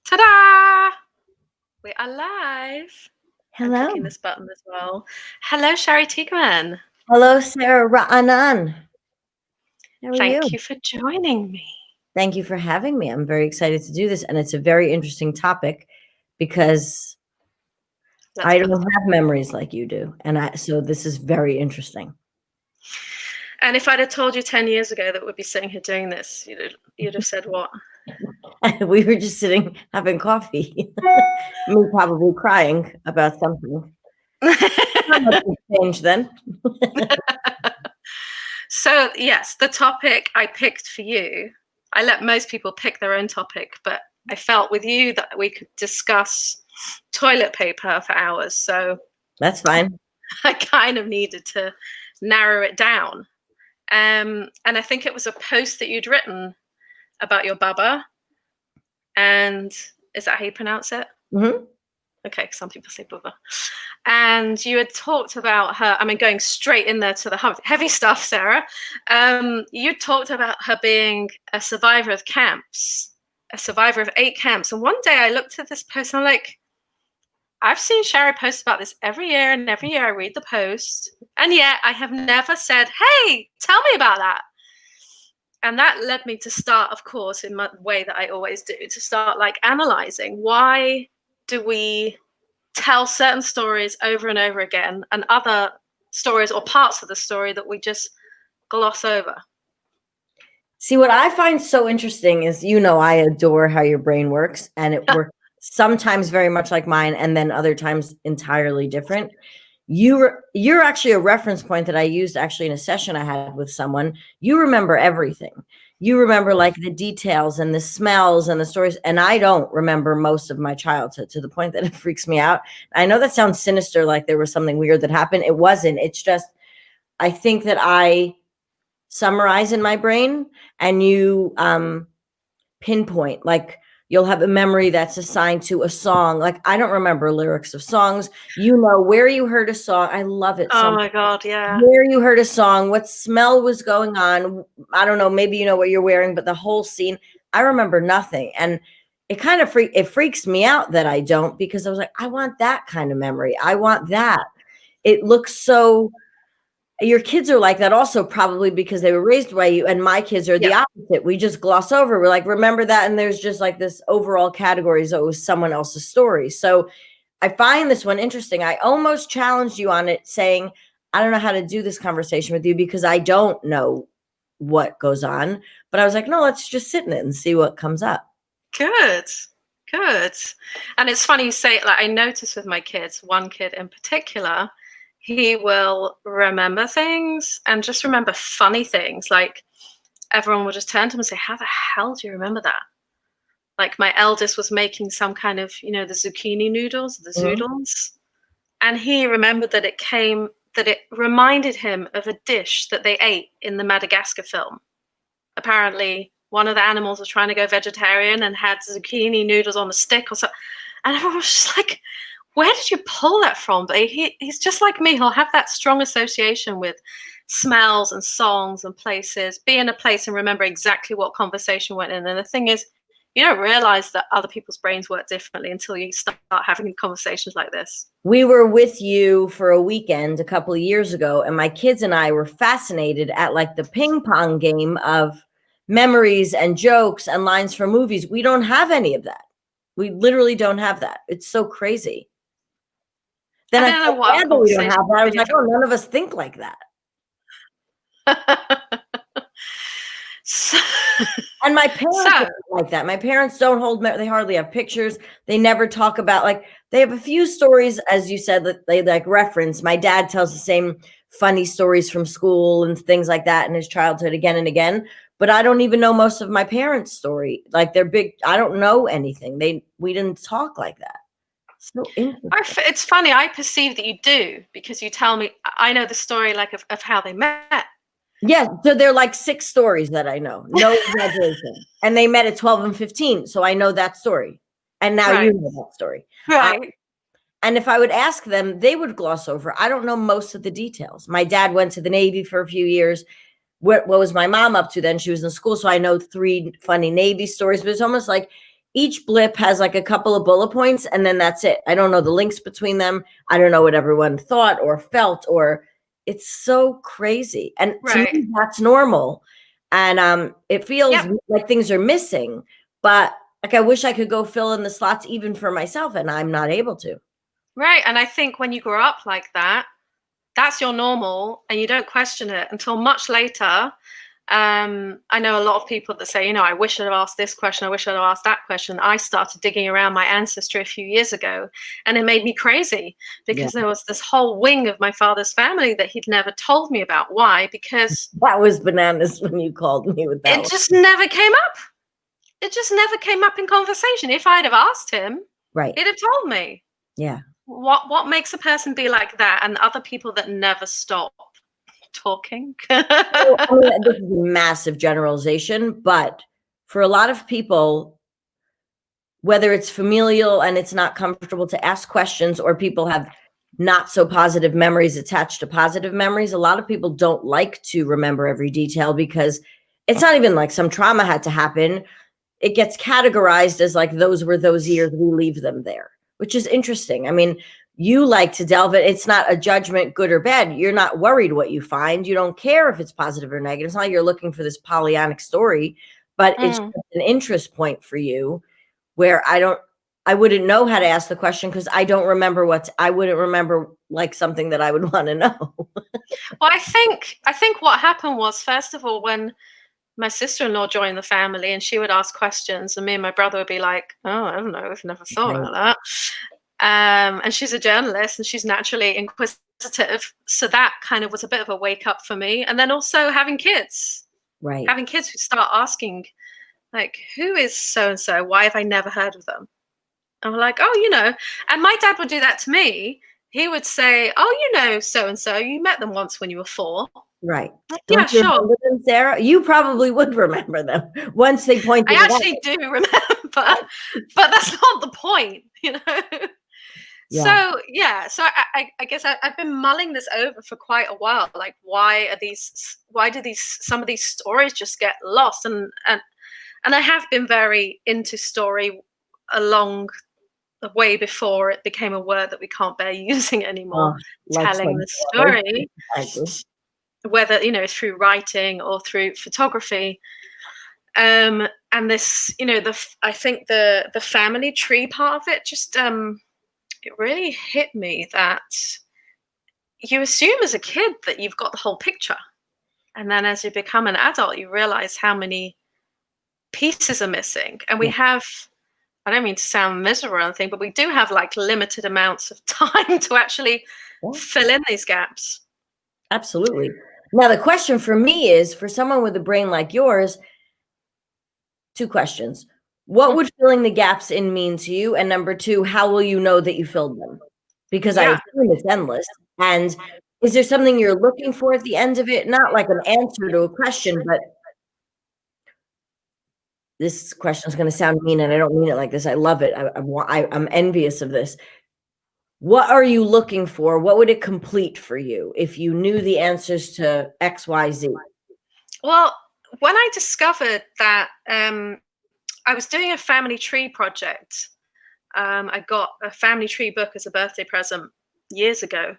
Ta-da! We are live. I'm Hello. clicking this button as well. Hello, Shari Teigman. Hello, Sarah Ra'anan. How are you? Thank you for joining me. Thank you for having me. I'm very excited to do this, and it's a very interesting topic because I don't have memories like you do, so this is very interesting. And if I'd have told you 10 years ago that we'd be sitting here doing this, you'd have said what? We were just sitting having coffee. Me probably crying about something. Not much has changed then. So, yes, the topic I picked for you, I let most people pick their own topic, but I felt with you that we could discuss toilet paper for hours. So that's fine. I kind of needed to narrow it down. And I think it was a post that you'd written about your baba. And is that how you pronounce it? Mm-hmm. Okay, some people say baba. And you had talked about her, I mean, going straight in there to the heavy stuff, Sarah. You talked about her being a survivor of camps, a survivor of 8 camps. And one day I looked at this post and I'm like, I've seen Shari post about this every year, and every year I read the post. And yet I have never said, hey, tell me about that. And that led me to start, of course, in my way that I always do, to start like analyzing why do we tell certain stories over and over again, and other stories or parts of the story that we just gloss over. See, what I find so interesting is, I adore how your brain works, and it works sometimes very much like mine, and then other times entirely different. You're actually a reference point that I used actually in a session I had with someone. You remember everything. You remember like the details and the smells and the stories. And I don't remember most of my childhood, to the point that it freaks me out. I know that sounds sinister, like there was something weird that happened. It wasn't. It's just, I think that I summarize in my brain, and you pinpoint, like you'll have a memory that's assigned to a song. Like I don't remember lyrics of songs. Where you heard a song. I love it. Oh my God, yeah. Where you heard a song, what smell was going on. I don't know, maybe you know what you're wearing, but the whole scene, I remember nothing. And it kind of freaks me out that I don't, because I was like, I want that kind of memory. I want that. It looks so. Your kids are like that also, probably because they were raised by you, and my kids are the opposite. We just gloss over. We're like, remember that, and there's just like this overall category as though it was someone else's story. So I find this one interesting. I almost challenged you on it, saying, I don't know how to do this conversation with you because I don't know what goes on. But I was like, no, let's just sit in it and see what comes up. Good. And it's funny you say, like, I notice with my kids, one kid in particular, he will remember things and just remember funny things. Like everyone will just turn to him and say, how the hell do you remember that? Like my eldest was making some kind of, the zucchini noodles, the zoodles. And he remembered that it reminded him of a dish that they ate in the Madagascar film. Apparently one of the animals was trying to go vegetarian and had zucchini noodles on a stick or something. And everyone was just like, where did you pull that from? But he's just like me. He'll have that strong association with smells and songs and places, be in a place and remember exactly what conversation went in. And the thing is, you don't realize that other people's brains work differently until you start having conversations like this. We were with you for a weekend a couple of years ago, and my kids and I were fascinated at like the ping pong game of memories and jokes and lines from movies. We don't have any of that. We literally don't have that. It's so crazy. Then I don't know why we don't have that. I was like, oh, none of us think like that. And my parents don't like that. My parents don't they hardly have pictures. They never talk about, like, they have a few stories, as you said, that they like reference. My dad tells the same funny stories from school and things like that in his childhood again and again. But I don't even know most of my parents' story. Like they're big. I don't know anything. We didn't talk like that. So interesting. It's funny. I perceive that you do, because you tell me. I know the story, like of how they met. Yeah, so they're like 6 stories that I know. No exaggeration. And they met at 12 and 15, so I know that story. And now you know that story. Right. And if I would ask them, they would gloss over. I don't know most of the details. My dad went to the Navy for a few years. What was my mom up to then? She was in school, so I know 3 funny Navy stories. But it's almost like each blip has like a couple of bullet points, and then that's it. I don't know the links between them. I don't know what everyone thought or felt, or it's so crazy. And to Right. me, that's normal. And it feels like things are missing, but like I wish I could go fill in the slots even for myself, and I'm not able to. Right. And I think when you grow up like that, that's your normal and you don't question it until much later. I know a lot of people that say, I wish I'd have asked this question. I wish I'd have asked that question. I started digging around my ancestry a few years ago, and it made me crazy because there was this whole wing of my father's family that he'd never told me about. Why? Because that was bananas when you called me with that. It just never came up. It just never came up in conversation. If I'd have asked him, right, he'd have told me. Yeah. What makes a person be like that, and other people that never stop talking? Well, I mean, this is a massive generalization, but for a lot of people, whether it's familial and it's not comfortable to ask questions, or people have not so positive memories attached to positive memories, a lot of people don't like to remember every detail because it's not even like some trauma had to happen. It gets categorized as like those were those years, we leave them there, which is interesting. I mean, you like to delve it. It's not a judgment, good or bad. You're not worried what you find. You don't care if it's positive or negative. It's not like you're looking for this Pollyannic story, but it's just an interest point for you where I wouldn't know how to ask the question because I don't remember I wouldn't remember like something that I would want to know. Well, I think what happened was, first of all, when my sister-in-law joined the family and she would ask questions and me and my brother would be like, oh, I don't know, I've never thought about that. And she's a journalist and she's naturally inquisitive. So that kind of was a bit of a wake up for me. And then also having kids. Right. Having kids who start asking, like, who is so-and-so? Why have I never heard of them? And we're like, oh, and my dad would do that to me. He would say, oh, so-and-so, you met them once when you were 4. Right. Like, Don't yeah, you sure. remember them, Sarah? You probably would remember them once they pointed I it out. actually do remember, but that's not the point, So I guess I've been mulling this over for quite a while. Like, why do some of these stories just get lost? And I have been very into story along the way before it became a word that we can't bear using anymore. Telling the story, whether through writing or through photography. And this, I think the family tree part of it just it really hit me that you assume as a kid that you've got the whole picture, and then as you become an adult, you realize how many pieces are missing. And we have, I don't mean to sound miserable or anything, but we do have like limited amounts of time to actually fill in these gaps. Absolutely. Now, the question for me is, for someone with a brain like yours, 2 questions. What would filling the gaps in mean to you? And number 2, how will you know that you filled them? Because I assume it's endless. And is there something you're looking for at the end of it? Not like an answer to a question, but this question is going to sound mean, and I don't mean it like this. I love it. I'm envious of this. What are you looking for? What would it complete for you if you knew the answers to X, Y, Z? Well, when I discovered that I was doing a family tree project, I got a family tree book as a birthday present years ago.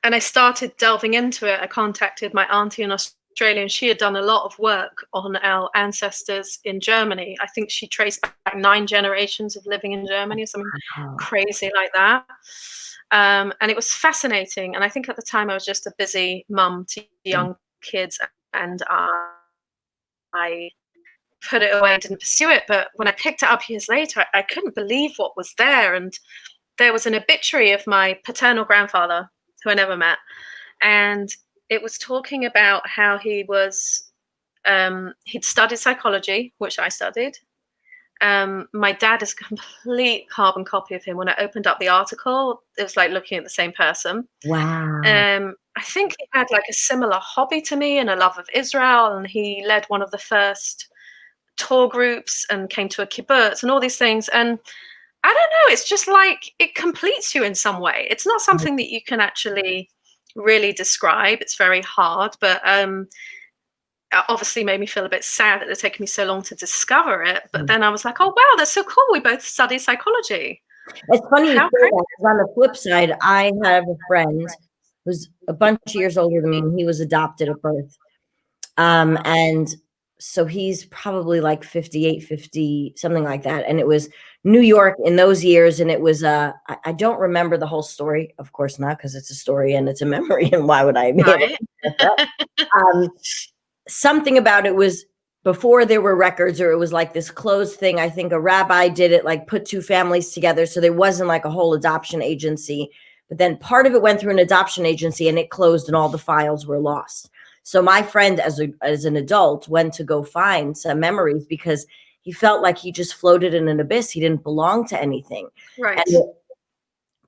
And I started delving into it. I contacted my auntie in Australia, and she had done a lot of work on our ancestors in Germany. I think she traced back 9 generations of living in Germany or something crazy like that. And it was fascinating. And I think at the time I was just a busy mum to young kids, and I put it away and didn't pursue it. But when I picked it up years later, I couldn't believe what was there. And there was an obituary of my paternal grandfather, who I never met. And it was talking about how he was, he'd studied psychology, which I studied. My dad is a complete carbon copy of him. When I opened up the article, it was like looking at the same person. Wow. I think he had like a similar hobby to me and a love of Israel. And he led one of the first tour groups and came to a kibbutz and all these things. And I don't know, it's just like it completes you in some way. It's not something that you can actually really describe. It's very hard, but obviously made me feel a bit sad that it had taken me so long to discover it. But then I was like, oh, wow, that's so cool. We both study psychology. It's funny you How say that, crazy. 'cause on the flip side, I have a friend who's a bunch of years older than me, and he was adopted at birth. And so he's probably like 58, 50, something like that. And it was New York in those years. And it was, I don't remember the whole story. Of course not, because it's a story and it's a memory. And why would I be able to get that? Something about it was before there were records, or it was like this closed thing. I think a rabbi did it, like put two families together. So there wasn't like a whole adoption agency. But then part of it went through an adoption agency and it closed and all the files were lost. So my friend, as an adult, went to go find some memories because he felt like he just floated in an abyss. He didn't belong to anything. Right. And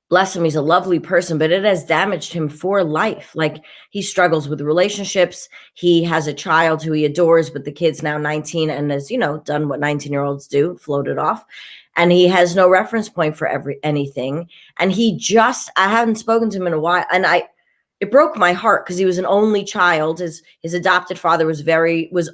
bless him, he's a lovely person, but it has damaged him for life. Like, he struggles with relationships. He has a child who he adores, but the kid's now 19 and has, done what 19-year-olds do, floated off. And he has no reference point for anything. And I haven't spoken to him in a while. And it broke my heart because he was an only child. His adopted father was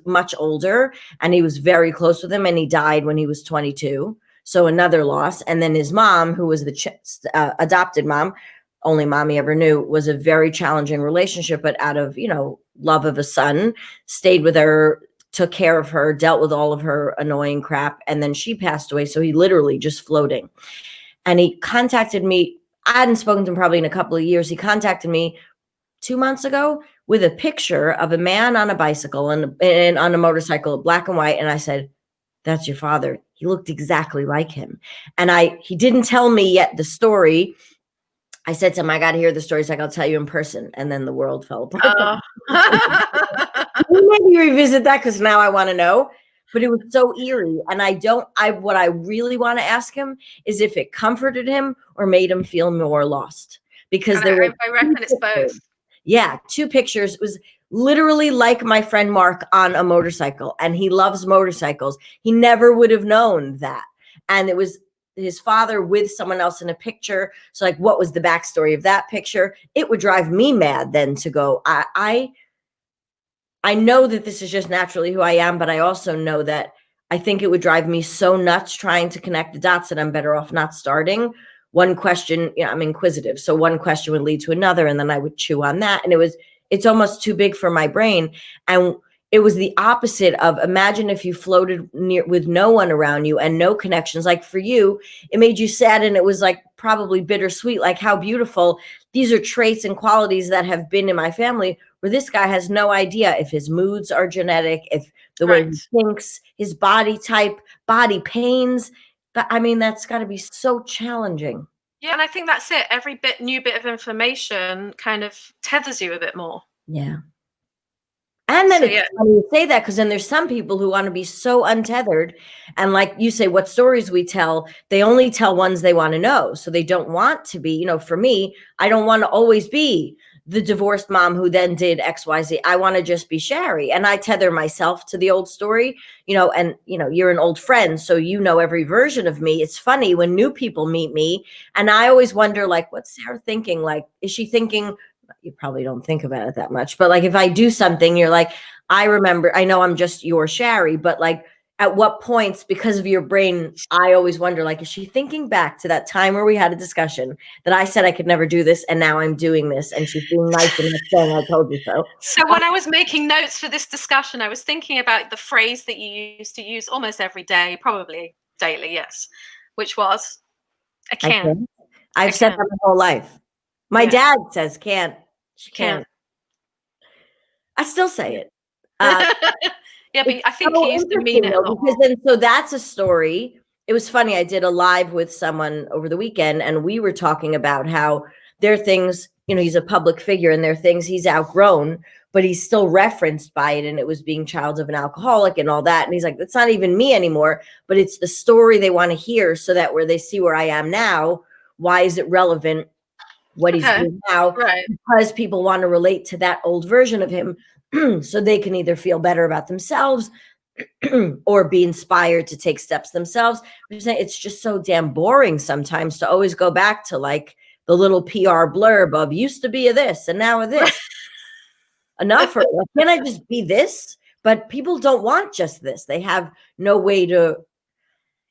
much older, and he was very close with him, and he died when he was 22. So another loss. And then his mom, who was the adopted mom, only mom he ever knew, was a very challenging relationship, but out of, love of a son, stayed with her, took care of her, dealt with all of her annoying crap. And then she passed away. So he literally just floating. And he contacted me. I hadn't spoken to him probably in a couple of years. He contacted me 2 months ago with a picture of a man on a bicycle and on a motorcycle, black and white. And I said, that's your father. He looked exactly like him. And he didn't tell me yet the story. I said to him, I got to hear the story. He's like, I'll tell you in person. And then the world fell apart. Maybe revisit that, because now I want to know. But it was so eerie. And what I really want to ask him is if it comforted him or made him feel more lost. Because I reckon it's both. Yeah, 2 pictures. It was literally like my friend Mark on a motorcycle, and he loves motorcycles. He never would have known that. And it was his father with someone else in a picture. So like, what was the backstory of that picture? It would drive me mad then to go, I know that this is just naturally who I am, but I also know that I think it would drive me so nuts trying to connect the dots that I'm better off not starting. One question, I'm inquisitive. So one question would lead to another, and then I would chew on that. And it's almost too big for my brain. And it was the opposite of, imagine if you floated with no one around you and no connections. Like for you, it made you sad, and it was like probably bittersweet. Like, how beautiful. These are traits and qualities that have been in my family, where this guy has no idea if his moods are genetic, if the way he thinks, his body type, body pains. But I mean, that's got to be so challenging. Yeah, and I think that's it. Every new bit of information kind of tethers you a bit more. Yeah. And then it's funny you say that, because then there's some people who want to be so untethered. And like you say, what stories we tell, they only tell ones they want to know. So they don't want to be, for me, I don't want to always be the divorced mom who then did XYZ. I want to just be Shari. And I tether myself to the old story, and, you're an old friend, so every version of me. It's funny when new people meet me, and I always wonder, like, what's Sarah thinking? Like, is she thinking, you probably don't think about it that much, but like, if I do something, you're like, I know I'm just your Shari, but like, at what points, because of your brain, I always wonder, like, is she thinking back to that time where we had a discussion that I said I could never do this, and now I'm doing this, and she's being nice and saying, I told you so. So when I was making notes for this discussion, I was thinking about the phrase that you used to use almost every day, probably daily, yes, which was, I can. I've said that my whole life. My dad says can't. She can't. I still say it. Yeah, but I think he used to mean it a lot. So that's a story. It was funny. I did a live with someone over the weekend, and we were talking about how there are things, he's a public figure, and there are things he's outgrown, but he's still referenced by it. And it was being child of an alcoholic and all that. And he's like, that's not even me anymore, but it's the story they want to hear, so that where they see where I am now, why is it relevant? What he's doing now, right? Because people want to relate to that old version of him, so they can either feel better about themselves or be inspired to take steps themselves. It's just so damn boring sometimes to always go back to like the little PR blurb of used to be a this and now a this. Enough. Can I just be this? But people don't want just this. They have no way to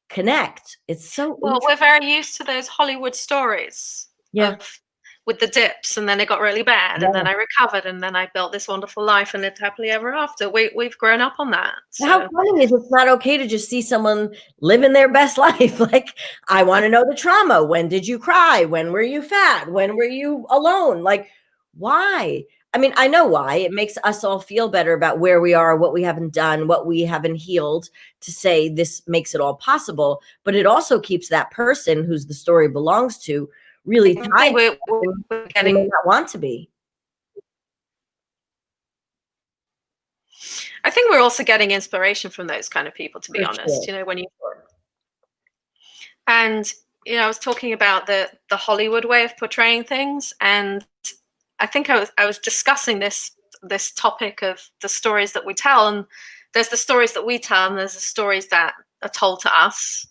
connect. It's so well, we're very used to those Hollywood stories of with the dips, and then it got really bad, and then I recovered, and then I built this wonderful life and lived happily ever after. We've grown up on that. So. How funny is it's not okay to just see someone living their best life? Like, I want to know the trauma. When did you cry? When were you fat? When were you alone? Like, why? I mean, I know why. It makes us all feel better about where we are, what we haven't done, what we haven't healed, to say this makes it all possible. But it also keeps that person who's the story belongs to really tied. We're getting, may not want to be. I think we're also getting inspiration from those kind of people, to be honest. You know, when you and you know, I was talking about the Hollywood way of portraying things, and I think I was discussing this topic of the stories that we tell, and there's the stories that we tell, and there's the stories that are told to us.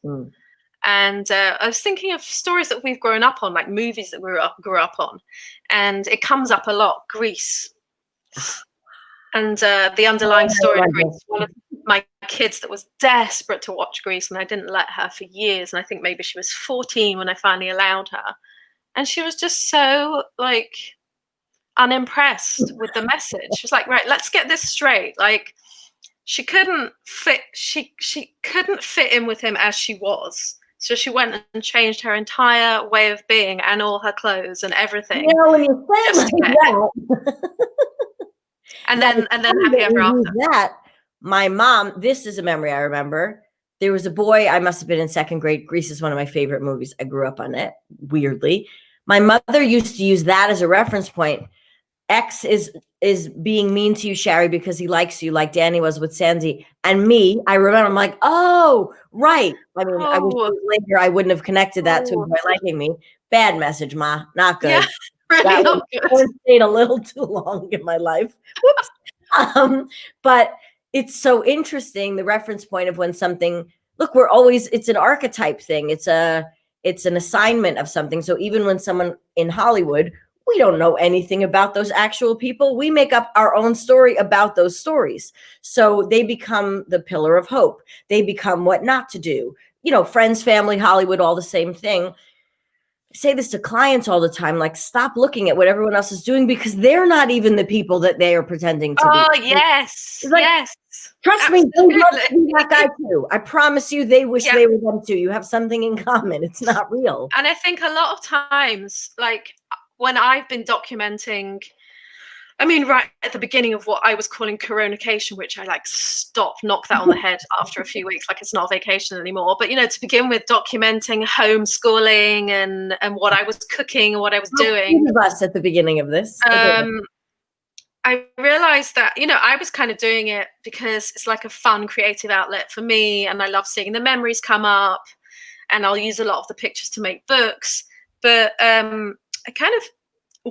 And I was thinking of stories that we've grown up on, like movies that we grew up on, and it comes up a lot. Grease, and the underlying story of Grease. One of my kids that was desperate to watch Grease, and I didn't let her for years. And I think maybe she was 14 when I finally allowed her, and she was just so like unimpressed with the message. She was like, right, let's get this straight. Like, she couldn't fit. She couldn't fit in with him as she was. So she went and changed her entire way of being and all her clothes and everything. You know, when you say like that, and then happy ever after. That my mom, this is a memory I remember. There was a boy, I must have been in second grade. Grease is one of my favorite movies. I grew up on it, weirdly. My mother used to use that as a reference point. X is being mean to you, Shari, because he likes you, like Danny was with Sandy. And me, I remember, I'm like, oh, right. I mean, I was later, I wouldn't have connected that to by liking me. Bad message, Ma. Not good. Yeah, really not good. Stayed a little too long in my life. Whoops. But it's so interesting, the reference point of when something, look, it's an archetype thing. It's an assignment of something. So even when someone in Hollywood, we don't know anything about those actual people. We make up our own story about those stories. So they become the pillar of hope. They become what not to do. You know, Friends, family, Hollywood, all the same thing. I say this to clients all the time, like, stop looking at what everyone else is doing, because they're not even the people that they are pretending to be. Oh, yes. Like, yes. Trust me, they love to be that guy too. I promise you, they wish they were them too. You have something in common. It's not real. And I think a lot of times, like, when I've been documenting, I mean, right at the beginning of what I was calling coronation, which I like knocked that on the head after a few weeks, like it's not a vacation anymore. But, you know, to begin with, documenting homeschooling and what I was cooking and what I was doing. Us at the beginning of this. I realized that, you know, I was kind of doing it because it's like a fun, creative outlet for me. And I love seeing the memories come up, and I'll use a lot of the pictures to make books. But I kind of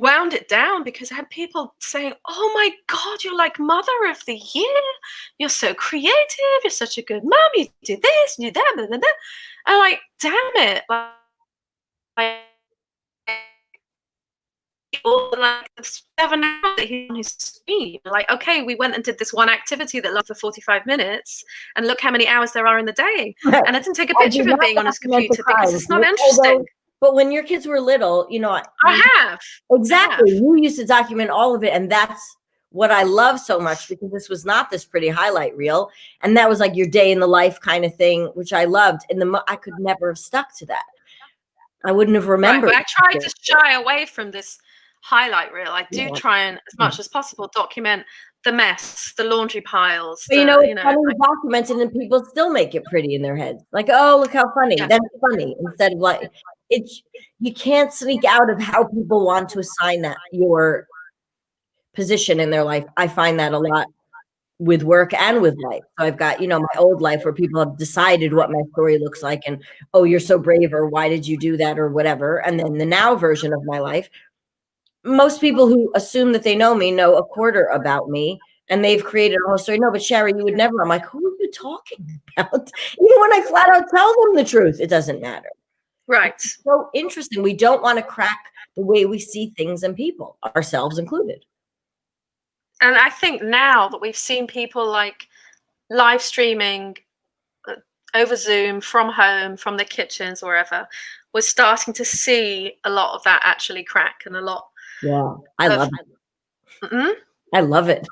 wound it down because I had people saying, oh my God, you're like Mother of the Year. You're so creative. You're such a good mom. You do this, you do that, blah, blah, blah. I'm like, damn it. Like 7 hours that he's on his screen. Like, okay, we went and did this one activity that lasted for 45 minutes, and look how many hours there are in the day. Right. And I didn't take a picture of him being on his computer because it's not interesting. But when your kids were little, you know, I have. Exactly. You used to document all of it. And that's what I love so much, because this was not this pretty highlight reel. And that was like your day in the life kind of thing, which I loved. And I could never have stuck to that. I wouldn't have remembered. Right, but I try to shy away from this highlight reel. I do try and, as much as possible, document the mess, the laundry piles. But funny, documented, and people still make it pretty in their heads. Like, oh, look how funny. Yeah. That's funny. Instead of like, you can't sneak out of how people want to assign that your position in their life. I find that a lot with work and with life. So I've got, my old life where people have decided what my story looks like, and, oh, you're so brave, or why did you do that, or whatever. And then the now version of my life, most people who assume that they know me know a quarter about me, and they've created a whole story. No, but Shari, you would never. I'm like, who are you talking about? Even when I flat out tell them the truth, it doesn't matter. Right. It's so interesting. We don't want to crack the way we see things and people, ourselves included. And I think now that we've seen people like live streaming over Zoom from home, from their kitchens, wherever, we're starting to see a lot of that actually crack, and a lot Yeah, I of love it. mm, I love it.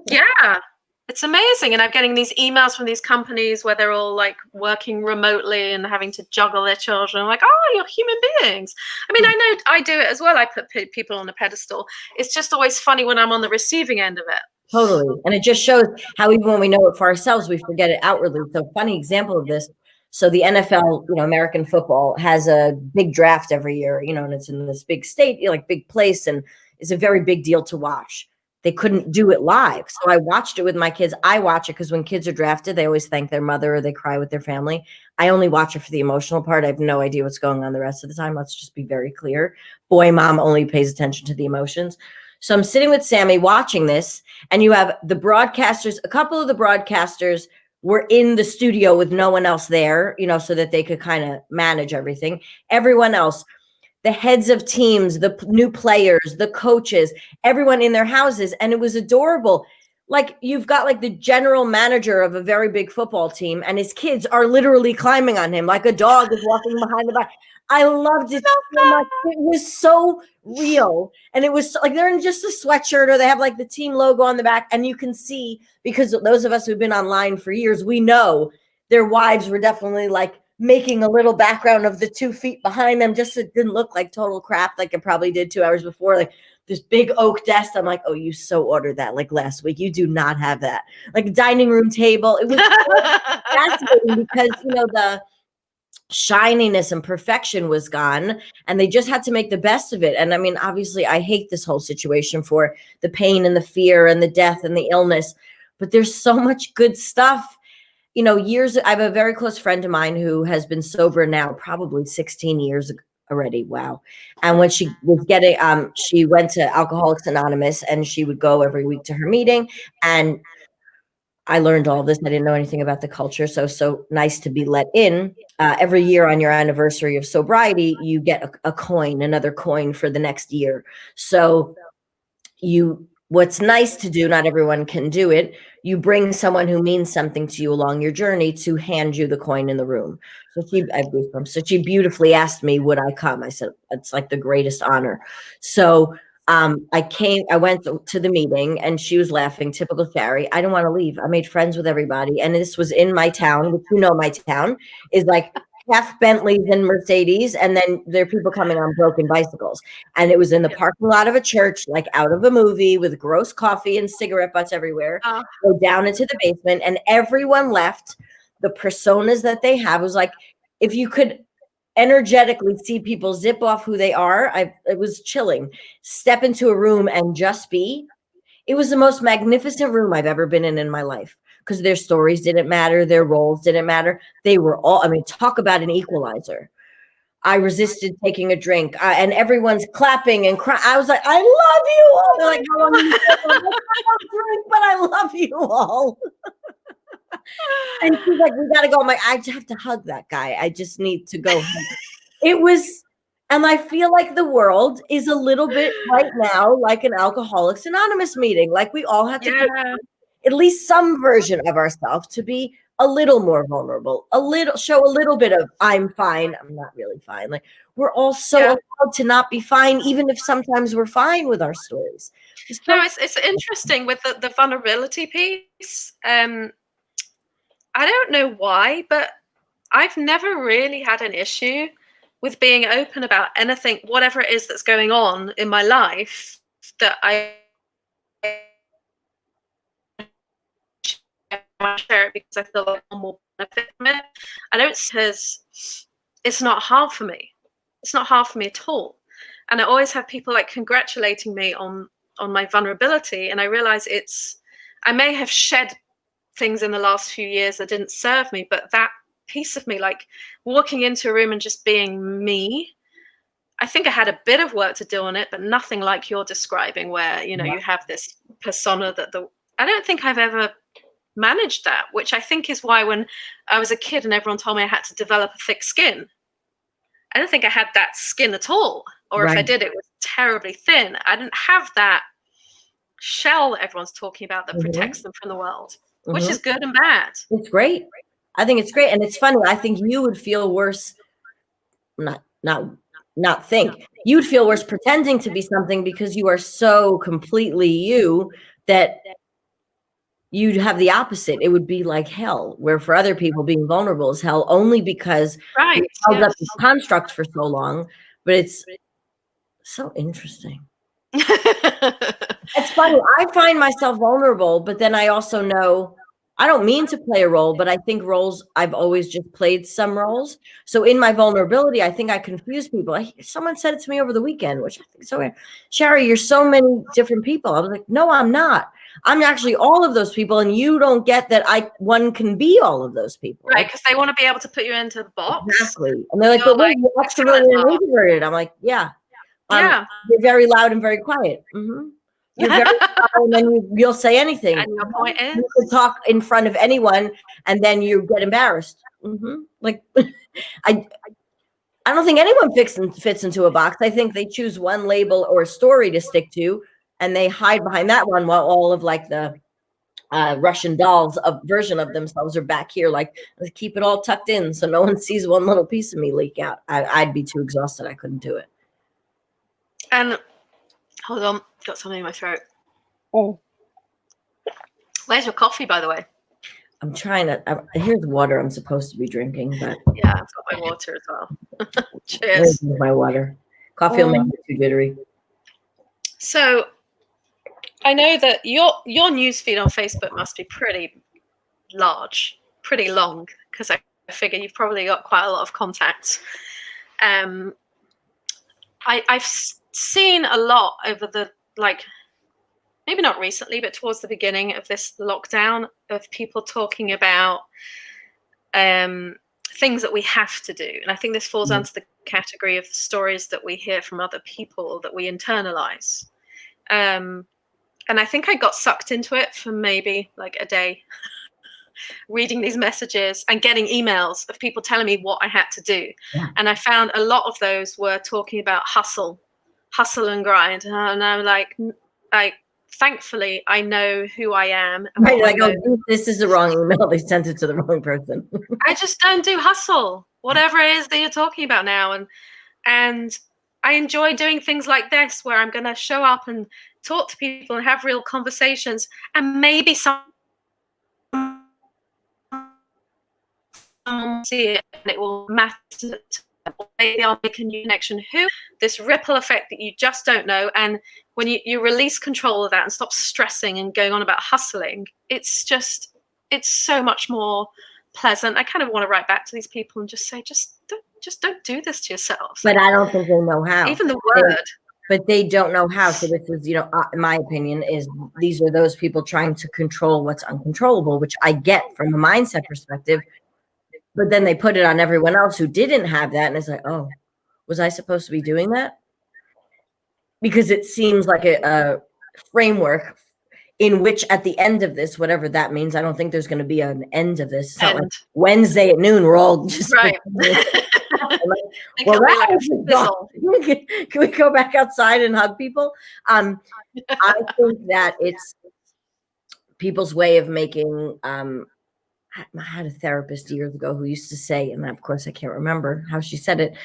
yeah, it's amazing. And I'm getting these emails from these companies where they're all like working remotely and having to juggle their children. I'm like, oh, you're human beings. I mean, I know I do it as well. I put people on a pedestal. It's just always funny when I'm on the receiving end of it. Totally. And it just shows how even when we know it for ourselves, we forget it outwardly. So funny example of this. So the NFL, American football has a big draft every year, and it's in this big state, like big place, and it's a very big deal to watch. They couldn't do it live. So I watched it with my kids. I watch it because when kids are drafted, they always thank their mother or they cry with their family. I only watch it for the emotional part. I have no idea what's going on the rest of the time. Let's just be very clear. Boy, mom only pays attention to the emotions. So I'm sitting with Sammy watching this, and you have the broadcasters, a couple of the broadcasters were in the studio with no one else there, so that they could kind of manage everything. Everyone else, the heads of teams, the new players, the coaches, everyone in their houses. And it was adorable. Like you've got like the general manager of a very big football team, and his kids are literally climbing on him like a dog is walking behind the back. I loved it so much. It was so real. And it was like they're in just a sweatshirt, or they have like the team logo on the back. And you can see, because those of us who've been online for years, we know their wives were definitely like making a little background of the 2 feet behind them, just so it didn't look like total crap like it probably did 2 hours before. Like this big oak desk. I'm like, oh, you so ordered that like last week. You do not have that. Like a dining room table. It was so fascinating because, the shininess and perfection was gone, and they just had to make the best of it. And I mean, obviously I hate this whole situation for the pain and the fear and the death and the illness, but there's so much good stuff. I have a very close friend of mine who has been sober now probably 16 years already. Wow. And when she was getting, she went to Alcoholics Anonymous, and she would go every week to her meeting. And I learned all this. I didn't know anything about the culture. So nice to be let in. Every year on your anniversary of sobriety, you get a coin, another coin for the next year. So what's nice to do, not everyone can do it, you bring someone who means something to you along your journey to hand you the coin in the room. So she beautifully asked me, would I come? I said, it's like the greatest honor. So I went to the meeting, and she was laughing, typical Shari. I didn't want to leave. I made friends with everybody. And this was in my town, which my town is like half Bentleys and Mercedes, and then there are people coming on broken bicycles. And it was in the parking lot of a church, like out of a movie, with gross coffee and cigarette butts everywhere. Go down into the basement, and everyone left. The personas that they have was like, if you could energetically see people zip off who they are, it was chilling. Step into a room and just be. It was the most magnificent room I've ever been in my life, because their stories didn't matter, their roles didn't matter. They were all, talk about an equalizer. I resisted taking a drink, and everyone's clapping and crying. I was like, I love you all. They're like, how long do you drink? I'm like, I don't drink, but I love you all. And she's like, we gotta go. I'm like, I just have to hug that guy. I just need to go. It was, and I feel like the world is a little bit right now like an Alcoholics Anonymous meeting. Like we all have to put at least some version of ourselves to be a little more vulnerable, show a little bit of I'm fine. I'm not really fine. Like we're all so allowed to not be fine, even if sometimes we're fine with our stories. It's interesting with the vulnerability piece. I don't know why, but I've never really had an issue with being open about anything, whatever it is that's going on in my life, that I share it because I feel like I'm more benefit from it. I don't, because it's not hard for me. It's not hard for me at all. And I always have people like congratulating me on my vulnerability. And I realize I may have shed things in the last few years that didn't serve me, but that piece of me, like walking into a room and just being me, I think I had a bit of work to do on it, but nothing like you're describing, where you have this persona that I don't think I've ever managed that, which I think is why when I was a kid and everyone told me I had to develop a thick skin, I don't think I had that skin at all, or if I did, it was terribly thin. I didn't have that shell that everyone's talking about that protects them from the world, which is good and bad. It's great. I think it's great. And it's funny. I think you would feel worse. You would feel worse pretending to be something because you are so completely you that you'd have the opposite. It would be like hell, where for other people being vulnerable is hell only because we held up this construct for so long. But it's so interesting. It's funny. I find myself vulnerable, but then I also know I don't mean to play a role, but I think roles, I've always just played some roles. So in my vulnerability, I think I confuse people. Someone said it to me over the weekend, which I think so. Shari, you're so many different people. I was like, no, I'm not. I'm actually all of those people, and you don't get that one can be all of those people. Right, because they want to be able to put you into a box. Exactly. And they're like, but wait, you're extroverted and introverted. I'm like, yeah. You're very loud and very quiet. You're very loud, and then you'll say anything. And your point is? You can talk in front of anyone, and then you get embarrassed. Like, I don't think anyone fits into a box. I think they choose one label or story to stick to, and they hide behind that one while all of like the Russian dolls version of themselves are back here. Like, let's keep it all tucked in so no one sees one little piece of me leak out. I'd be too exhausted. I couldn't do it. And hold on, got something in my throat. Where's your coffee, by the way? I'm trying to. Here's water I'm supposed to be drinking, but yeah, I've got my water as well. Cheers. Here's my water. Coffee will make me too jittery. So, I know that your news feed on Facebook must be pretty large, pretty long, because I figure you've probably got quite a lot of contacts. I've seen a lot over the, like, maybe not recently, but towards the beginning of this lockdown, of people talking about things that we have to do. And I think this falls under the category of stories that we hear from other people that we internalize. And I think I got sucked into it for maybe like a day, reading these messages and getting emails of people telling me what I had to do. Yeah. And I found a lot of those were talking about hustle and grind. And I'm like, thankfully, I know who I am. And right, like, oh, this is the wrong email. They sent it to the wrong person. I just don't do hustle, whatever it is that you're talking about now. And I enjoy doing things like this, where I'm going to show up and talk to people and have real conversations, and maybe someone will see it and it will matter to them. Or maybe I'll make a new connection. This ripple effect that you just don't know. And when you release control of that and stop stressing and going on about hustling, it's so much more pleasant. I kind of want to write back to these people and just say, just don't do this to yourselves. But I don't think they know how. Even the word. But they don't know how. So this is, in my opinion, these are those people trying to control what's uncontrollable, which I get from a mindset perspective. But then they put it on everyone else who didn't have that. And it's like, oh, was I supposed to be doing that? Because it seems like a framework in which at the end of this, whatever that means, I don't think there's going to be an end of this. It's not like Wednesday at noon, we're all just right. Well, can we go back outside and hug people? I think that it's people's way of making. I had a therapist years ago who used to say, and of course I can't remember how she said it,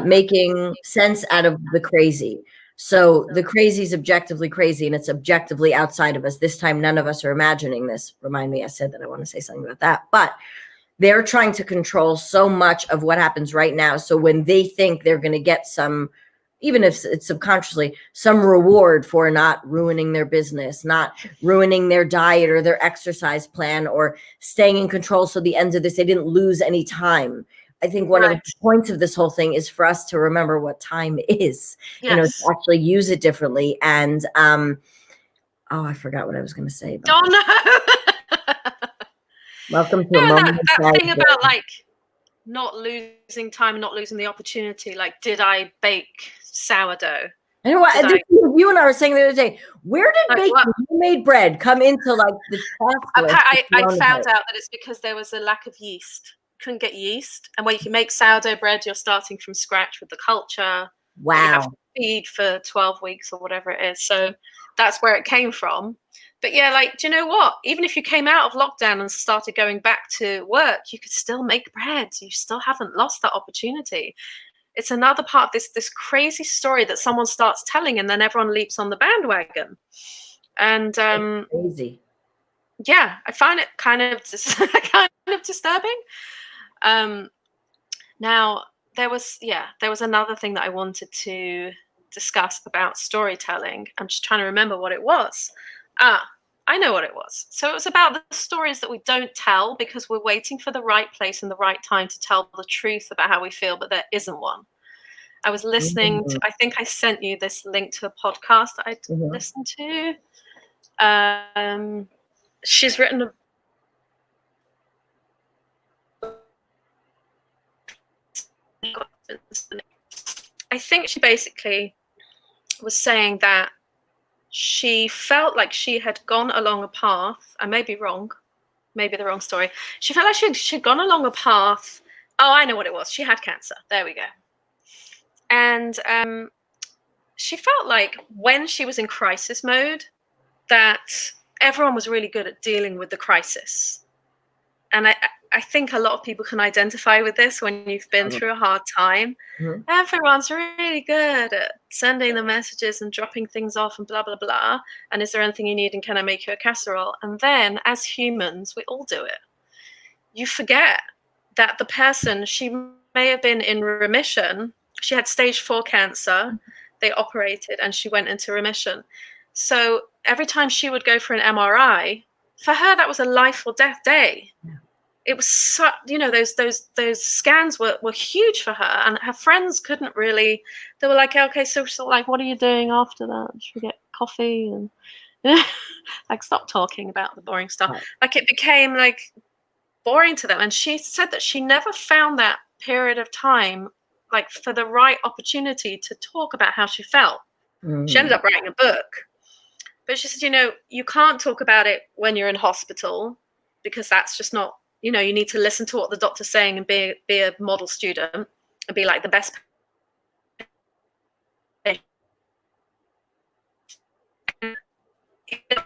making sense out of the crazy. So the crazy is objectively crazy, and it's objectively outside of us. This time, none of us are imagining this. Remind me, I said that I want to say something about that. But they're trying to control so much of what happens right now. So when they think they're going to get some, even if it's subconsciously, some reward for not ruining their business, not ruining their diet or their exercise plan, or staying in control, so the end of this, they didn't lose any time. I think one of the points of this whole thing is for us to remember what time is, to actually use it differently. And, I forgot what I was going to say. Oh, no. Welcome to a moment. That thing about like not losing time, not losing the opportunity. Like, did I bake sourdough? I know what you and I were saying the other day. Where did baking homemade bread come into like the I found out that it's because there was a lack of yeast. Couldn't get yeast, and when you can make sourdough bread, you're starting from scratch with the culture. Wow. You have to feed for 12 weeks or whatever it is. So that's where it came from. But yeah, like, do you know what? Even if you came out of lockdown and started going back to work, you could still make bread. You still haven't lost that opportunity. It's another part of this crazy story that someone starts telling, and then everyone leaps on the bandwagon. And crazy. yeah, I find it kind of disturbing. Now there was another thing that I wanted to discuss about storytelling. I'm just trying to remember what it was. I know what it was. So it was about the stories that we don't tell because we're waiting for the right place and the right time to tell the truth about how we feel, but there isn't one. I was listening to, I think I sent you this link to a podcast that I'd listened to. She's written a I think she basically was saying that she felt like she had gone along a path. I may be wrong, maybe the wrong story. She felt like she'd gone along a path. Oh, I know what it was. She had cancer. There we go. And she felt like when she was in crisis mode, that everyone was really good at dealing with the crisis. And I think a lot of people can identify with this when you've been through a hard time. Everyone's really good at sending the messages and dropping things off and blah, blah, blah. And is there anything you need? And can I make you a casserole? And then as humans, we all do it. You forget that the person, she may have been in remission. She had stage 4 cancer. They operated and she went into remission. So every time she would go for an MRI, for her, that was a life or death day. It was so, those scans were huge for her, and her friends couldn't really. They were like, okay, so like, what are you doing after that? Should we get coffee? And like, stop talking about the boring stuff. Right. Like, it became like boring to them. And she said that she never found that period of time, like, for the right opportunity to talk about how she felt. She ended up writing a book. But she said, you can't talk about it when you're in hospital because that's just not, you need to listen to what the doctor's saying and be a model student and be like the best.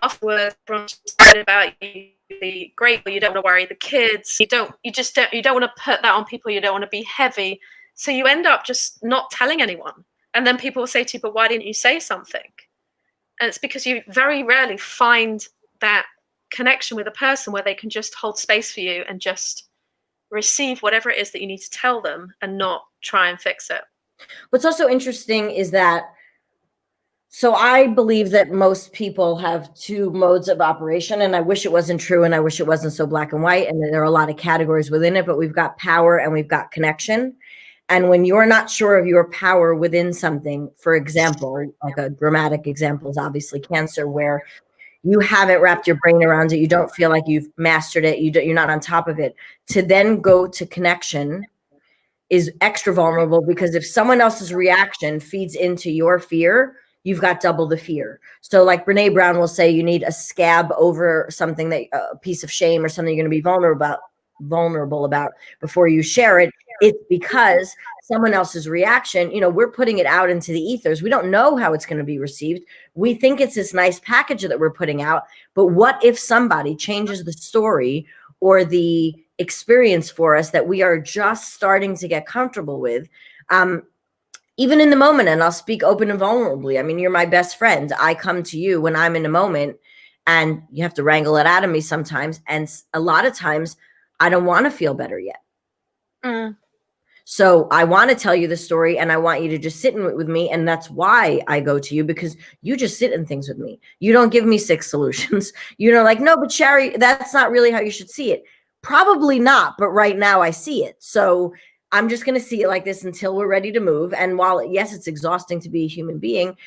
Afterwards, about you, be great, but you don't want to worry the kids. You don't want to put that on people. You don't want to be heavy. So you end up just not telling anyone. And then people will say to you, but why didn't you say something? And it's because you very rarely find that connection with a person where they can just hold space for you and just receive whatever it is that you need to tell them and not try and fix it. What's also interesting is that, so I believe that most people have 2 modes of operation, and I wish it wasn't true, and I wish it wasn't so black and white, and there are a lot of categories within it, but we've got power and we've got connection. And when you're not sure of your power within something, for example, like a dramatic example is obviously cancer, where you haven't wrapped your brain around it, you don't feel like you've mastered it, you're not on top of it, to then go to connection is extra vulnerable, because if someone else's reaction feeds into your fear, you've got double the fear. So like Brene Brown will say, you need a scab over something, that a piece of shame or something you're going to be vulnerable about before you share it. It's because someone else's reaction, we're putting it out into the ethers. We don't know how it's going to be received. We think it's this nice package that we're putting out, but what if somebody changes the story or the experience for us that we are just starting to get comfortable with, even in the moment? And I'll speak open and vulnerably. I mean, you're my best friend. I come to you when I'm in a moment, and you have to wrangle it out of me sometimes. And a lot of times I don't want to feel better yet. So I want to tell you the story, and I want you to just sit in it with me. And that's why I go to you, because you just sit in things with me. You don't give me 6 solutions. Like, no, but Shari, that's not really how you should see it. Probably not, but right now I see it. So I'm just going to see it like this until we're ready to move. And while, yes, it's exhausting to be a human being,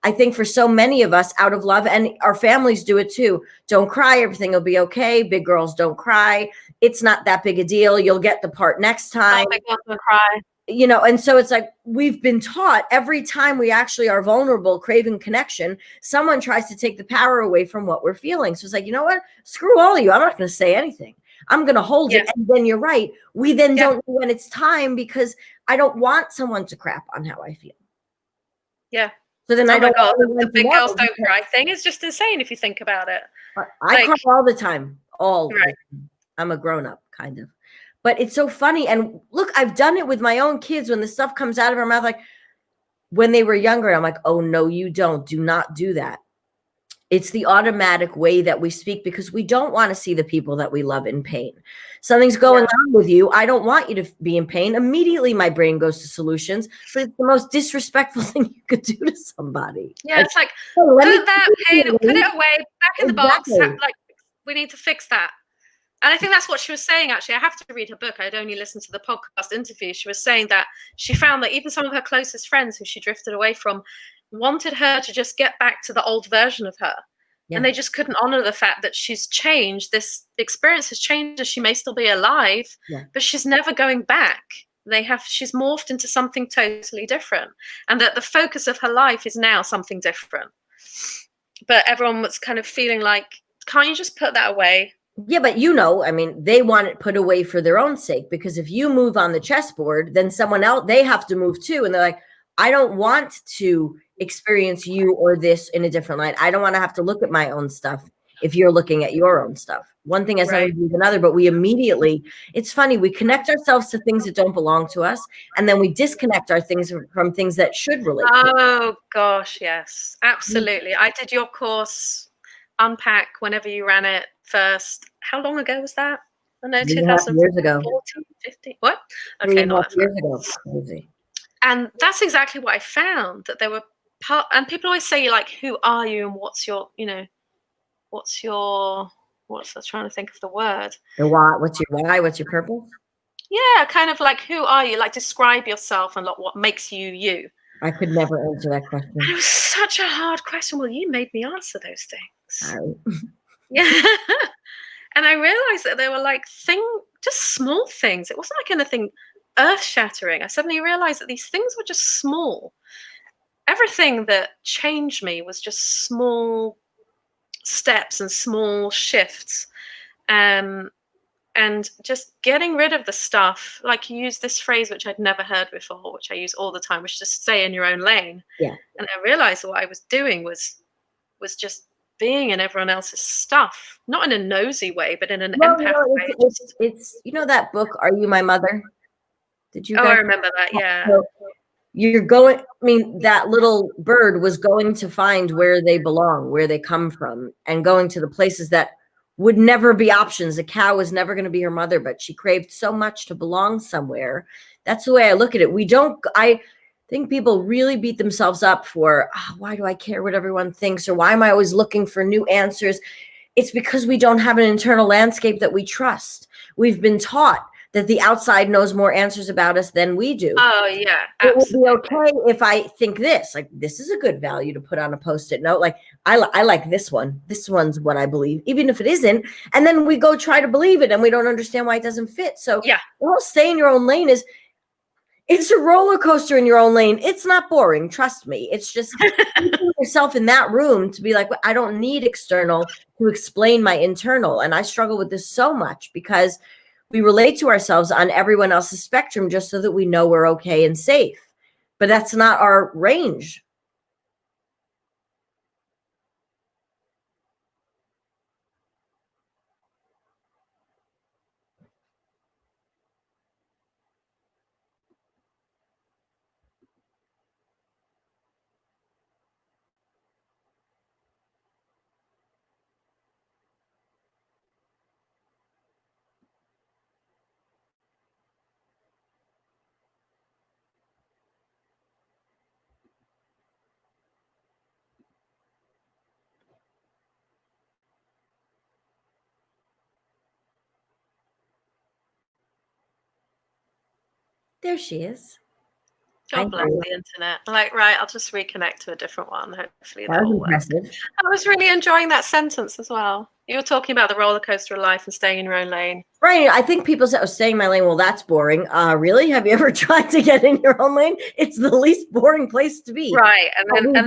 I think for so many of us, out of love, and our families do it too. Don't cry. Everything will be okay. Big girls don't cry. It's not that big a deal. You'll get the part next time. Big girls don't cry. And so it's like, we've been taught every time we actually are vulnerable, craving connection, someone tries to take the power away from what we're feeling. So it's like, you know what? Screw all of you. I'm not going to say anything. I'm going to hold it. And then you're right. We then don't know when it's time, because I don't want someone to crap on how I feel. Yeah. So then Oh I my don't God, want the to big girls tomorrow. don't cry thing is just insane if you think about it. I Like, cry all the time. right. I'm a grown up, kind of. But it's so funny. And look, I've done it with my own kids when the stuff comes out of her mouth, like when they were younger. I'm like, oh, no, you don't. Do not do that. It's the automatic way that we speak because we don't want to see the people that we love in pain. Something's going on with you. I don't want you to be in pain. Immediately, my brain goes to solutions, but it's the most disrespectful thing you could do to somebody. Yeah, it's like, oh, put that pain, put it away, back in the box. Exactly. Like, we need to fix that. And I think that's what she was saying, actually. I have to read her book. I'd only listened to the podcast interview. She was saying that she found that even some of her closest friends who she drifted away from wanted her to just get back to the old version of her. Yeah. And they just couldn't honor the fact that she's changed. This experience has changed her. She may still be alive, but she's never going back. She's morphed into something totally different. And that the focus of her life is now something different. But everyone was kind of feeling like, can't you just put that away? Yeah, but I mean, they want it put away for their own sake, because if you move on the chessboard, then someone else, they have to move too. And they're like, I don't want to experience you or this in a different light. I don't want to have to look at my own stuff if you're looking at your own stuff. One thing has nothing to do with another, but we immediately, it's funny, we connect ourselves to things that don't belong to us, and then we disconnect our things from things that should relate to us. Oh gosh, yes, absolutely. I did your course, Unpack, whenever you ran it first. How long ago was that? I know, 2014, years ago. 15. What? Okay, not that years ago. Crazy. And that's exactly what I found, that there were and people always say, like, who are you and what's your, I'm trying to think of the word. The why, what's your why? What's your purpose? Yeah, kind of like, who are you? Like, describe yourself and like what makes you you. I could never answer that question. And it was such a hard question. Well, you made me answer those things. Sorry. Yeah. And I realized that they were like just small things. It wasn't like anything earth-shattering. I suddenly realized that these things were just small. Everything that changed me was just small steps and small shifts. And just getting rid of the stuff, like you use this phrase, which I'd never heard before, which I use all the time, which is just stay in your own lane. Yeah. And I realized what I was doing was just being in everyone else's stuff, not in a nosy way, but in an empathic way. It's that book, Are You My Mother? Did you? Oh, I remember that. Yeah. So you're going. I mean, that little bird was going to find where they belong, where they come from, and going to the places that would never be options. A cow was never going to be her mother, but she craved so much to belong somewhere. That's the way I look at it. I think people really beat themselves up for, why do I care what everyone thinks? Or why am I always looking for new answers? It's because we don't have an internal landscape that we trust. We've been taught that the outside knows more answers about us than we do. Oh, yeah. Absolutely. It would be okay if I think this, like, this is a good value to put on a Post-it note. Like, I like this one. This one's what I believe, even if it isn't. And then we go try to believe it and we don't understand why it doesn't fit. So yeah, the whole stay in your own lane it's a roller coaster in your own lane. It's not boring. Trust me. It's just putting yourself in that room to be like, I don't need external to explain my internal. And I struggle with this so much because we relate to ourselves on everyone else's spectrum just so that we know we're okay and safe. But that's not our range. There she is. God bless the internet. Like, right, I'll just reconnect to a different one. Hopefully that was impressive. I was really enjoying that sentence as well. You were talking about the roller coaster of life and staying in your own lane. Right. I think people say, staying in my lane, well, that's boring. Really? Have you ever tried to get in your own lane? It's the least boring place to be. Right. And then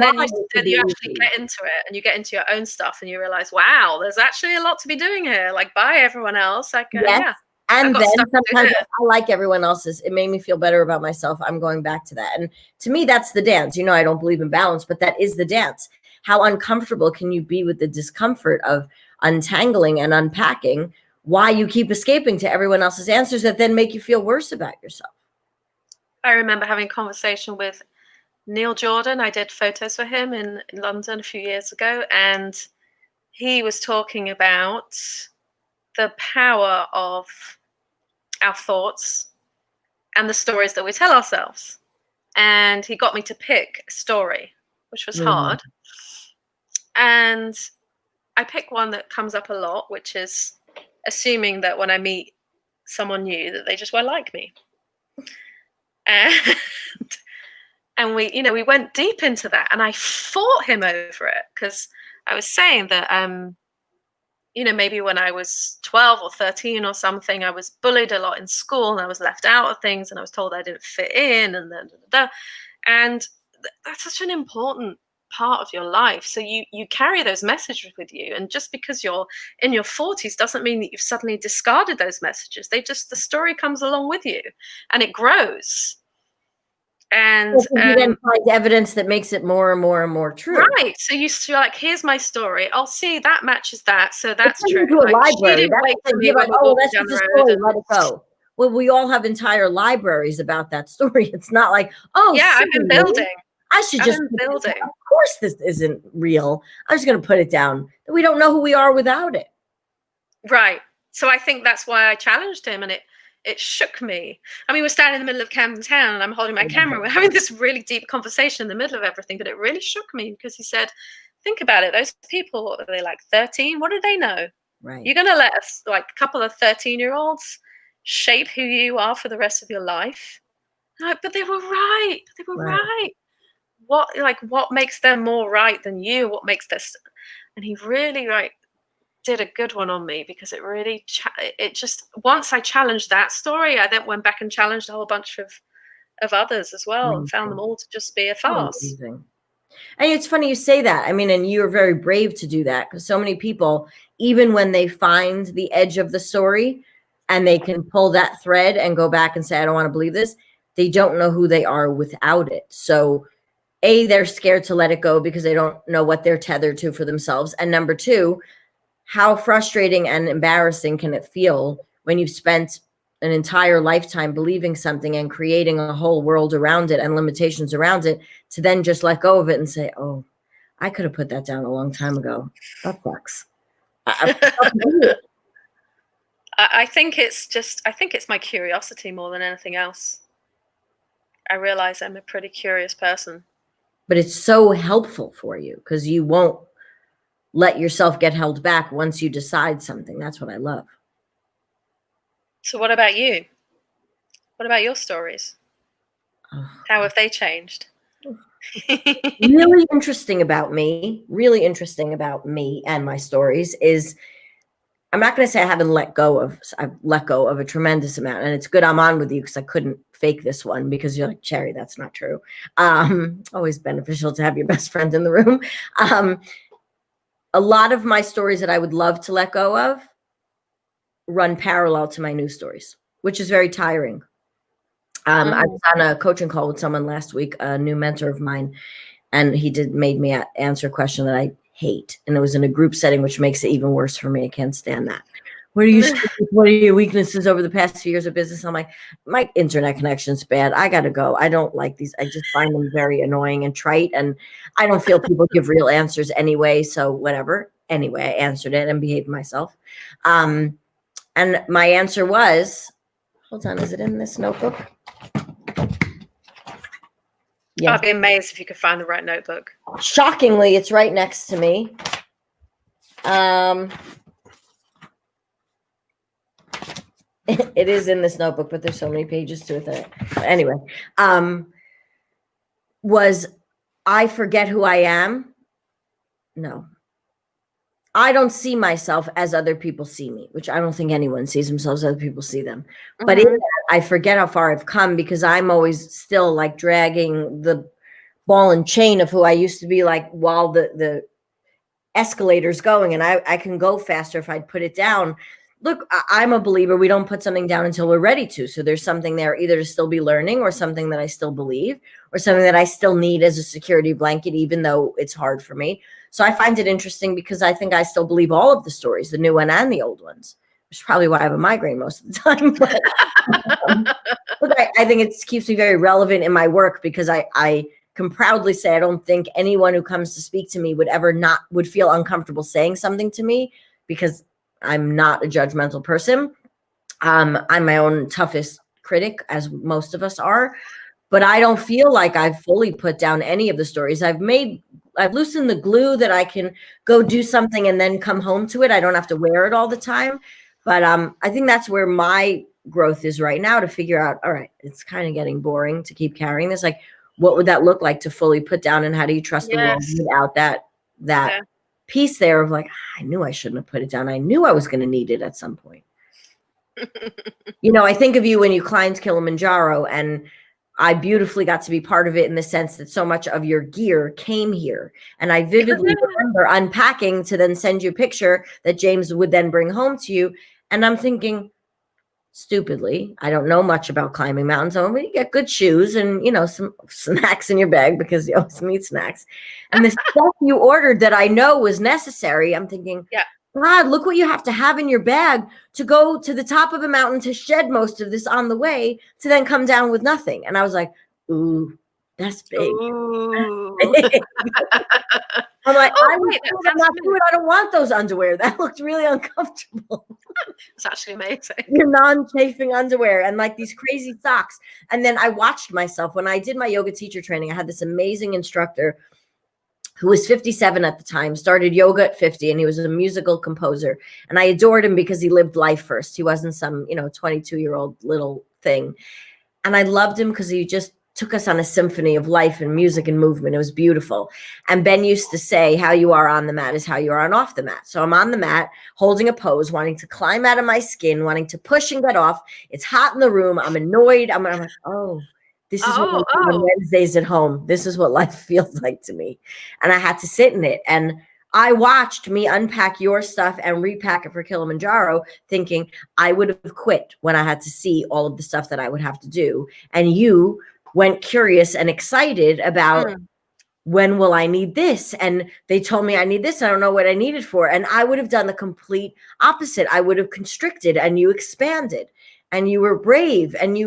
you actually get into it and you get into your own stuff and you realize, wow, there's actually a lot to be doing here. Like, bye, everyone else. Like, yes. yeah. And then stuff to do sometimes here. I like everyone else's. It made me feel better about myself. I'm going back to that. And to me, that's the dance. You know, I don't believe in balance, but that is the dance. How uncomfortable can you be with the discomfort of untangling and unpacking why you keep escaping to everyone else's answers that then make you feel worse about yourself? I remember having a conversation with Neil Jordan. I did photos for him in London a few years ago, and he was talking about the power of our thoughts and the stories that we tell ourselves. And he got me to pick a story, which was hard. And I pick one that comes up a lot, which is assuming that when I meet someone new that they just won't like me. And and we went deep into that, and I fought him over it because I was saying that maybe when I was 12 or 13 or something, I was bullied a lot in school and I was left out of things and I was told I didn't fit in and then and that's such an important part of your life. So you carry those messages with you, and just because you're in your 40s doesn't mean that you've suddenly discarded those messages. The story comes along with you and it grows. And you then find evidence that makes it more and more and more true. Right. So you're like, here's my story. I'll see that matches that. So that's it's true. Into a library. Wait for me like, when we're that's down just the a story. road. Let it go. Well, we all have entire libraries about that story. It's not like, yeah, I've been building. I should just building. Of course, this isn't real. I'm just going to put it down. We don't know who we are without it. Right. So I think that's why I challenged him, and it shook me. I mean, we're standing in the middle of Camden Town and I'm holding my camera. We're having this really deep conversation in the middle of everything, but it really shook me because he said, think about it. Those people, what are they, like 13? What do they know? Right. You're going to let us, like a couple of 13-year-olds shape who you are for the rest of your life? But they were right. They were right. What makes them more right than you? What makes this? And he really did a good one on me, because it really once I challenged that story, I then went back and challenged a whole bunch of others as well, and found them all to just be a farce. Amazing. And it's funny you say that. I mean, and you're very brave to do that, because so many people, even when they find the edge of the story and they can pull that thread and go back and say, I don't want to believe this, they don't know who they are without it. So they're scared to let it go because they don't know what they're tethered to for themselves. And number two, how frustrating and embarrassing can it feel when you've spent an entire lifetime believing something and creating a whole world around it and limitations around it, to then just let go of it and say, oh, I could have put that down a long time ago. That sucks. I think it's my curiosity more than anything else. I realize I'm a pretty curious person. But it's so helpful for you because you won't let yourself get held back once you decide something. That's what I love. So what about you? What about your stories? How have they changed? Really interesting about me and my stories is, I'm not going to say I've let go of a tremendous amount, and it's good I'm on with you because I couldn't fake this one, because you're like, Shari, that's not true. Always beneficial to have your best friend in the room. A lot of my stories that I would love to let go of run parallel to my news stories, which is very tiring. I was on a coaching call with someone last week, a new mentor of mine, and he made me answer a question that I hate. And it was in a group setting, which makes it even worse for me. I can't stand that. What are your weaknesses over the past few years of business? I'm like, my internet connection's bad. I got to go. I don't like these. I just find them very annoying and trite. And I don't feel people give real answers anyway. So whatever. Anyway, I answered it and behaved myself. And my answer was, hold on, is it in this notebook? Yeah. I'd be amazed if you could find the right notebook. Shockingly, it's right next to me. It is in this notebook, but there's so many pages to it. Anyway, was I forget who I am? No. I don't see myself as other people see me, which I don't think anyone sees themselves as other people see them. Mm-hmm. But in that, I forget how far I've come, because I'm always still like dragging the ball and chain of who I used to be, like while the escalator's going, and I can go faster if I'd put it down. look, I'm a believer. We don't put something down until we're ready to. So there's something there either to still be learning, or something that I still believe, or something that I still need as a security blanket, even though it's hard for me. So I find it interesting because I think I still believe all of the stories, the new one and the old ones, which is probably why I have a migraine most of the time. But, I think it keeps me very relevant in my work, because I can proudly say I don't think anyone who comes to speak to me would feel uncomfortable saying something to me, because I'm not a judgmental person. I'm my own toughest critic, as most of us are. But I don't feel like I've fully put down any of the stories. I've loosened the glue that I can go do something and then come home to it. I don't have to wear it all the time. But I think that's where my growth is right now, to figure out, all right, it's kind of getting boring to keep carrying this. Like, what would that look like to fully put down, and how do you trust the world without that piece there of like, I knew I shouldn't have put it down. I knew I was going to need it at some point. I think of you when you climbed Kilimanjaro, and I beautifully got to be part of it, in the sense that so much of your gear came here. And I vividly remember unpacking to then send you a picture that James would then bring home to you. And I'm thinking, stupidly, I don't know much about climbing mountains. So you get good shoes and, some snacks in your bag, because you always need snacks. And the stuff you ordered that I know was necessary, I'm thinking, God, look what you have to have in your bag to go to the top of a mountain, to shed most of this on the way, to then come down with nothing. And I was like, ooh, that's big. Ooh. I'm like, I'm not doing. I don't want those underwear. That looked really uncomfortable. It's actually amazing. Your non-chafing underwear and like these crazy socks. And then I watched myself when I did my yoga teacher training. I had this amazing instructor who was 57 at the time, started yoga at 50, and he was a musical composer. And I adored him because he lived life first. He wasn't some, 22-year-old little thing. And I loved him because he just took us on a symphony of life and music and movement. It was beautiful. And Ben used to say, how you are on the mat is how you are on off the mat. So I'm on the mat, holding a pose, wanting to climb out of my skin, wanting to push and get off. It's hot in the room. I'm annoyed. I'm like, oh, this is what I do on Wednesdays at home. This is what life feels like to me. And I had to sit in it. And I watched me unpack your stuff and repack it for Kilimanjaro, thinking I would have quit when I had to see all of the stuff that I would have to do. And you went curious and excited about when will I need this? And they told me I need this. I don't know what I need it for. And I would have done the complete opposite. I would have constricted, and you expanded, and you were brave, and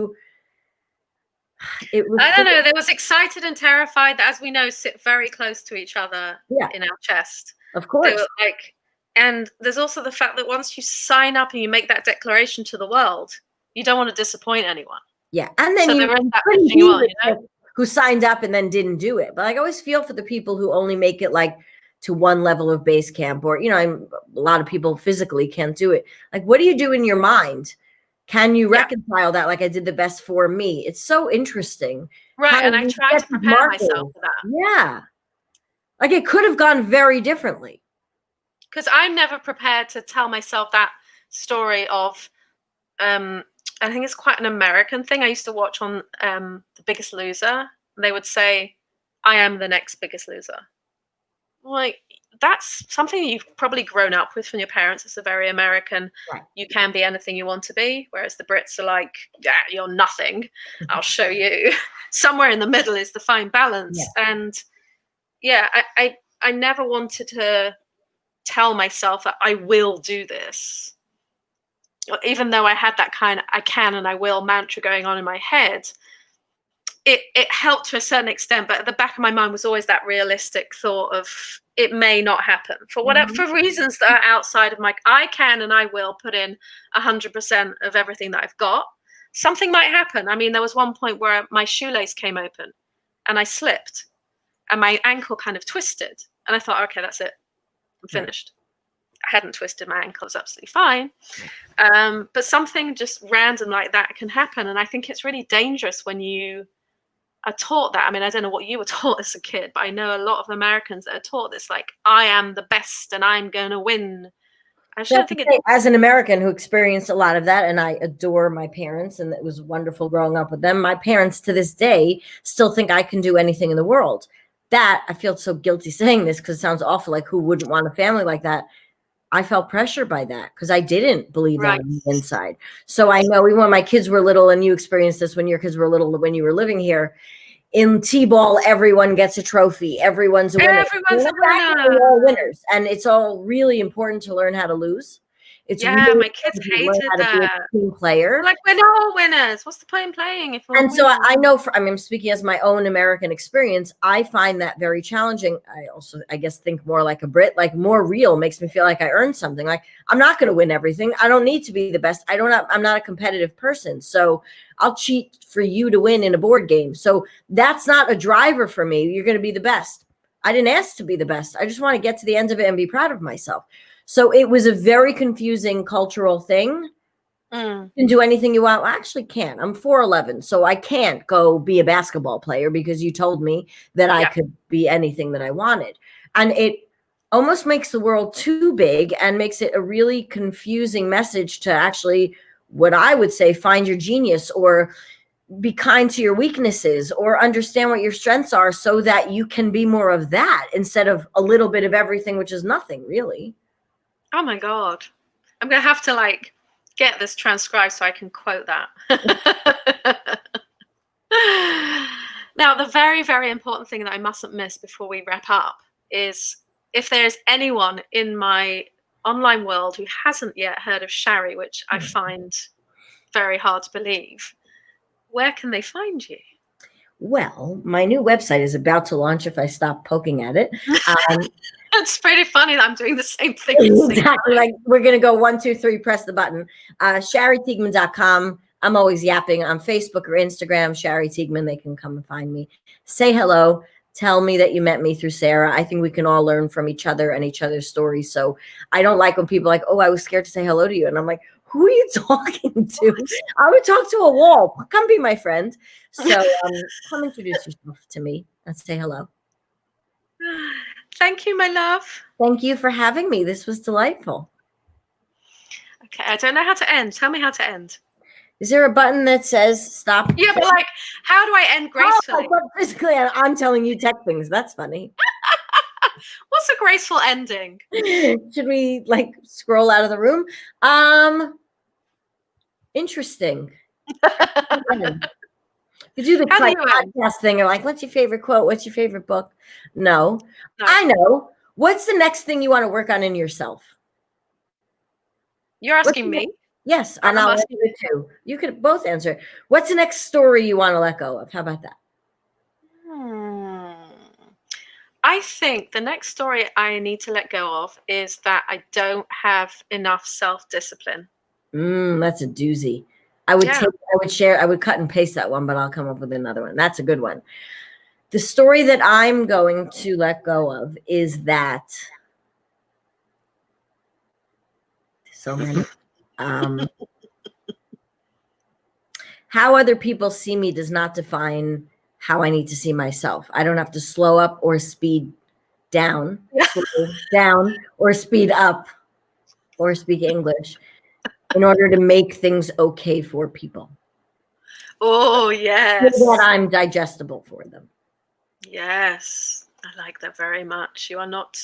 it was, I don't know. There was excited and terrified that, as we know, sit very close to each other in our chest. Of course. And there's also the fact that once you sign up and you make that declaration to the world, you don't want to disappoint anyone. Yeah. And then who signed up and then didn't do it. But I always feel for the people who only make it like to one level of base camp, or, a lot of people physically can't do it. Like, what do you do in your mind? Can you reconcile that? Like, I did the best for me. It's so interesting. Right. And I tried to prepare myself for that. Yeah. Like, it could have gone very differently. Because I'm never prepared to tell myself that story of, I think it's quite an American thing. I used to watch on The Biggest Loser. They would say, I am the next Biggest Loser. Like, that's something you've probably grown up with from your parents. It's a very American, you can be anything you want to be. Whereas the Brits are like, yeah, you're nothing. I'll show you. Somewhere in the middle is the fine balance. Yeah. And I never wanted to tell myself that I will do this. Even though I had that kind of I can and I will mantra going on in my head, it helped to a certain extent, but at the back of my mind was always that realistic thought of it may not happen for whatever for reasons that are outside of my I can and I will put in 100% of everything that I've got. Something might happen. I mean, there was one point where my shoelace came open and I slipped and my ankle kind of twisted, and I thought, okay, that's it, I'm finished. I hadn't twisted my ankle, it was absolutely fine. But something just random like that can happen. And I think it's really dangerous when you are taught that. I mean, I don't know what you were taught as a kid, but I know a lot of Americans that are taught this, like, I am the best and I'm going to win. I don't think as an American who experienced a lot of that, and I adore my parents, and it was wonderful growing up with them. My parents to this day still think I can do anything in the world. That I feel so guilty saying this because it sounds awful, like who wouldn't want a family like that? I felt pressure by that because I didn't believe that Right. on the inside. So I know even when my kids were little, and you experienced this when your kids were little, when you were living here, in T-ball, everyone gets a trophy. Everyone's a winner. Everyone's a We're all winner. winners. And it's all really important to learn how to lose. It's really Yeah, my kids important to learn hated how to be a that. team player. Like, we're not all winners. What's the point in playing if we're all And so winners? I know, I mean, I'm speaking as my own American experience. I find that very challenging. I also, I guess, think more like a Brit, like more real, makes me feel like I earned something. Like, I'm not going to win everything. I don't need to be the best. I'm not a competitive person. So I'll cheat for you to win in a board game. So that's not a driver for me. You're going to be the best. I didn't ask to be the best. I just want to get to the end of it and be proud of myself. So it was a very confusing cultural thing. You can do anything you want. Well, I actually can't. I'm 4'11", so I can't go be a basketball player because you told me that I could be anything that I wanted. And it almost makes the world too big and makes it a really confusing message to actually, what I would say, find your genius or be kind to your weaknesses or understand what your strengths are so that you can be more of that instead of a little bit of everything, which is nothing really. Oh my God. I'm going to have to like get this transcribed so I can quote that. Now, the very, very important thing that I mustn't miss before we wrap up is if there's anyone in my online world who hasn't yet heard of Shari, which I find very hard to believe, where can they find you? Well, my new website is about to launch if I stop poking at it. It's pretty funny that I'm doing the same thing. Exactly. Like we're going to go 1, 2, 3, press the button. ShariTeigman.com. I'm always yapping on Facebook or Instagram, Shari Teigman. They can come and find me. Say hello. Tell me that you met me through Sarah. I think we can all learn from each other and each other's stories. So I don't like when people are like, oh, I was scared to say hello to you. And I'm like, who are you talking to? I would talk to a wall. Come be my friend. So come introduce yourself to me and say hello. Thank you, my love. Thank you for having me. This was delightful. Okay, I don't know how to end. Tell me how to end. Is there a button that says stop? Yeah, but like, how do I end gracefully? Oh, physically, I'm telling you tech things. That's funny. What's a graceful ending? Should we like scroll out of the room? Interesting. You do the podcast thing or like, what's your favorite quote? What's your favorite book? No. I know. What's the next thing you want to work on in yourself? You're asking me? Yes, and I'll answer it too. You could both answer. What's the next story you want to let go of? How about that? I think the next story I need to let go of is that I don't have enough self-discipline. That's a doozy. I would cut and paste that one, but I'll come up with another one. That's a good one. The story that I'm going to let go of is that so many. How other people see me does not define how I need to see myself. I don't have to slow up or speed down, slow down or speed up or speak English in order to make things okay for people. Oh, yes. So that I'm digestible for them. Yes. I like that very much. You are not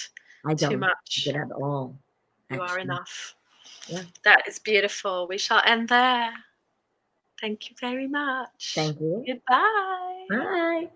too much. At all. You are enough. Yeah. That is beautiful. We shall end there. Thank you very much. Thank you. Goodbye. Bye.